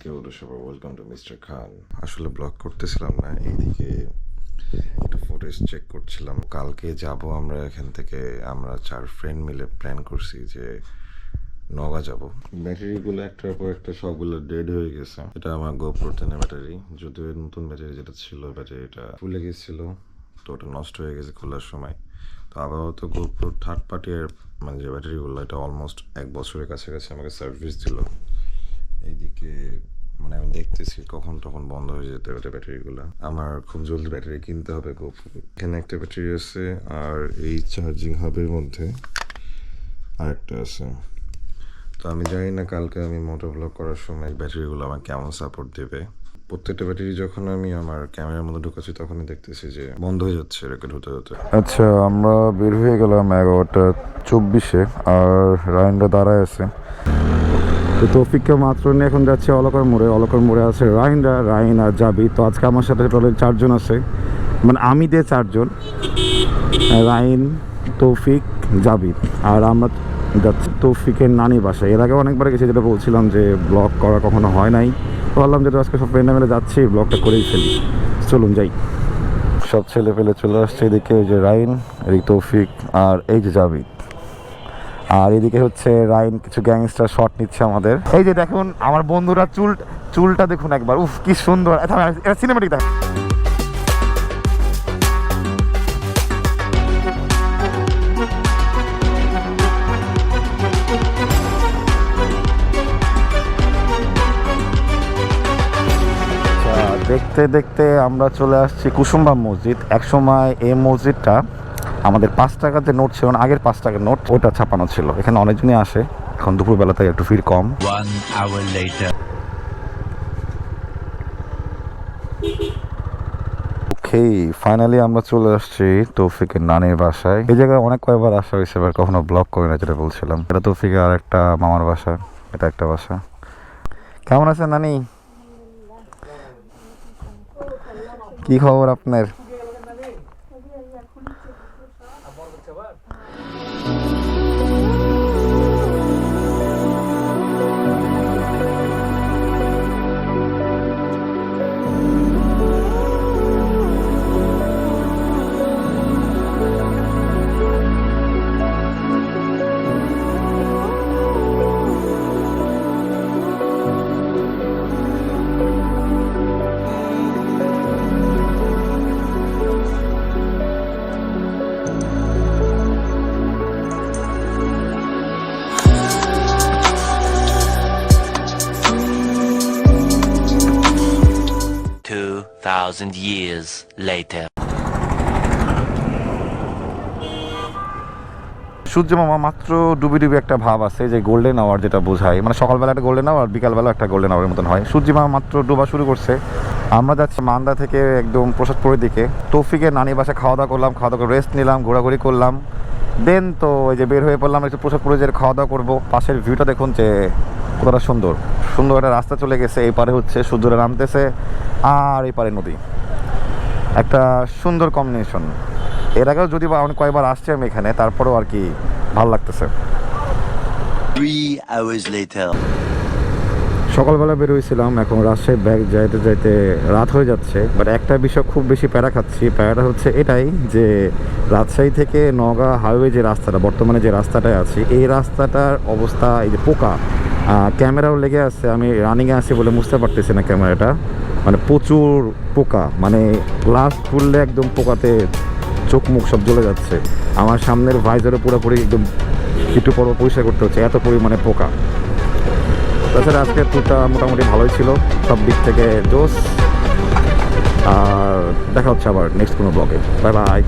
কেউ সবাই welcome to mister খান। আসলে ব্লগ করতেছিলাম না, এইদিকে একটু ফুটেজ চেক করছিলাম। কালকে যাব আমরা এখান থেকে, আমরা 4 ফ্রেন্ড মিলে প্ল্যান করছি যে নওগাঁ যাব। ব্যাটারিগুলো একটার পর একটা সবগুলো ডেড হয়ে গেছে। এটা আমার গোপ্রো 10 ব্যাটারি, যদিও নতুন ব্যাটারি যেটা ছিল ব্যাটারিটা ফুলে গেছিল, তো ওটা নষ্ট হয়ে গেছে খোলার সময়। তো আপাতত গোপ্রো থার্ড পার্টির মানে যে ব্যাটারিগুলো, এটা অলমোস্ট 1 বছরের কাছাকাছি আমাকে সার্ভিস দিল। এইদিকে মানে আমি দেখতেছি কখন তখন বন্ধ হয়ে যেতে পারে ব্যাটারিগুলো। আমার খুব জলদি ব্যাটারি কিনতে হবে। এখানে একটা ব্যাটারি আছে, আর এই চার্জিং হাবের মধ্যে আরেকটা আছে। তো আমি জানি না কালকে আমি মোটো ব্লগ করার সময় ব্যাটারিগুলো আমার কেমন সাপোর্ট দেবে। প্রত্যেকটা ব্যাটারি যখন আমি আমার ক্যামেরার মধ্যে ঢুকাচ্ছি তখনই দেখতেছি যে বন্ধ হয়ে যাচ্ছে রেকর্ড হতে হতে। আচ্ছা, আমরা বের হয়ে গেলাম 11:24-এ, আর রায়নরা দাঁড়ায় আছে। তো তৌফিককে মাত্র নিয়ে এখন যাচ্ছে অলকার মোড়ে আছে রাইন আর জাবি। তো আজকে আমার সাথে টোটাল 4 জন আছে, মানে আমি দিয়ে 4 জন, রাইন, তৌফিক, জাবি, আর আমরা যাচ্ছি তৌফিকের নানি বাসায়। এর আগে অনেকবার গেছি, যেটা বলছিলাম যে ব্লগ করা কখনো হয় নাই। বললাম যে আজকে সব ফ্রেন্ডে মিলে যাচ্ছি, ব্লগটা করেই ফেলি, চলুন যাই। সব ছেলে পেলে চলে আসছে এদিকে, ওই যে রাইন, এদিকে তৌফিক, আর এই যে জাবি, আর এদিকে হচ্ছে রাইন কিছু গ্যাংস্টার শট নিচ্ছে আমাদের। এই যে দেখুন আমার বন্ধুরা চুলটা দেখুন একবার, উফ কি সুন্দর, এটা সিনেমেটিক দেখ। দেখতে দেখতে আমরা চলে আসছি কুসুম্বা মসজিদ। একসময় এই মসজিদটা আমাদের 5 টাকার যে নোট ছিল না, আগের 5 টাকার নোট, ওটা ছাপানো ছিল। এখানে অনেকজনই আসে, এখন দুপুরবেলাতে একটু ভিড় কম। 1 hour later. ওকে, ফাইনালি আমরা চলে আসছি তৌফিকের নানির বাসায়। এই জায়গায় অনেক কয়েকবার আসা হয়েছে, এবার কখনো ব্লগ করে না, যেটা বলছিলাম। এটা তৌফিকের আর একটা মামার বাসা, এটা একটা বাসা। কেমন আছেন নানি? কি খবর আপনার? Thousand years later. সূর্য মামা মাত্র ডুবি একটা ভাব আছে, যে গোল্ডেন আওয়ার যেটা বোঝায়, মানে সকালবেলা একটা গোল্ডেন আওয়ার, বিকালবেলা একটা গোল্ডেন আওয়ারের মতন হয়। সূর্য মামা মাত্র ডুবা শুরু করছে। আমরা যাচ্ছি মান্দা থেকে একদম প্রসাদপুরের দিকে। তৌফিকের নানি বাসায় খাওয়া দাওয়া করলাম, খাওয়া দাওয়া করে রেস্ট নিলাম, ঘোরাঘুরি করলাম। দেন তো ওই যে বের হয়ে পড়লাম একটু প্রসাদপুরে যে খাওয়া দাওয়া করবো। পাশের ভিউটা দেখুন যে কতটা সুন্দর সুন্দর একটা রাস্তা চলে গেছে। এই পারে হচ্ছে সূর্যরা নামতেছে, আর এই পারে নদী, একটা সুন্দর কম্বিনেশন। এর আগেও যদি বা অনেক কয়েকবার আসছি আমি এখানে, তারপরেও আর কি ভালো লাগতেছে। 3 hours later. সকালবেলা বের হয়েছিলাম, এখন রাজশাহী ব্যাগ যাইতে যাইতে রাত হয়ে যাচ্ছে। বাট একটা বিষয় খুব বেশি প্যারা খাচ্ছি, প্যারাটা হচ্ছে এটাই যে রাজশাহী থেকে নওগাঁ হাইওয়ে যে রাস্তাটা, বর্তমানে যে রাস্তাটায় আছি, এই রাস্তাটার অবস্থা এই যে পোকা, ক্যামেরাও লেগে আছে। আমি রানিংয়ে আছি বলে বুঝতে পারতেছি না ক্যামেরাটা, মানে প্রচুর পোকা, মানে গ্লাস খুললে একদম পোকাতে চোখ মুখ সব জ্বলে যাচ্ছে। আমার সামনের ভাইজারও পুরোপুরি একদম একটু পর পরিষ্কার করতে হচ্ছে, এত পরিমাণে পোকা। তাছাড়া আজকে ট্যুরটা মোটামুটি ভালোই ছিল, সব দিক থেকে জোস। আর দেখা হচ্ছে আবার নেক্সট কোনো ব্লগে। Bye bye.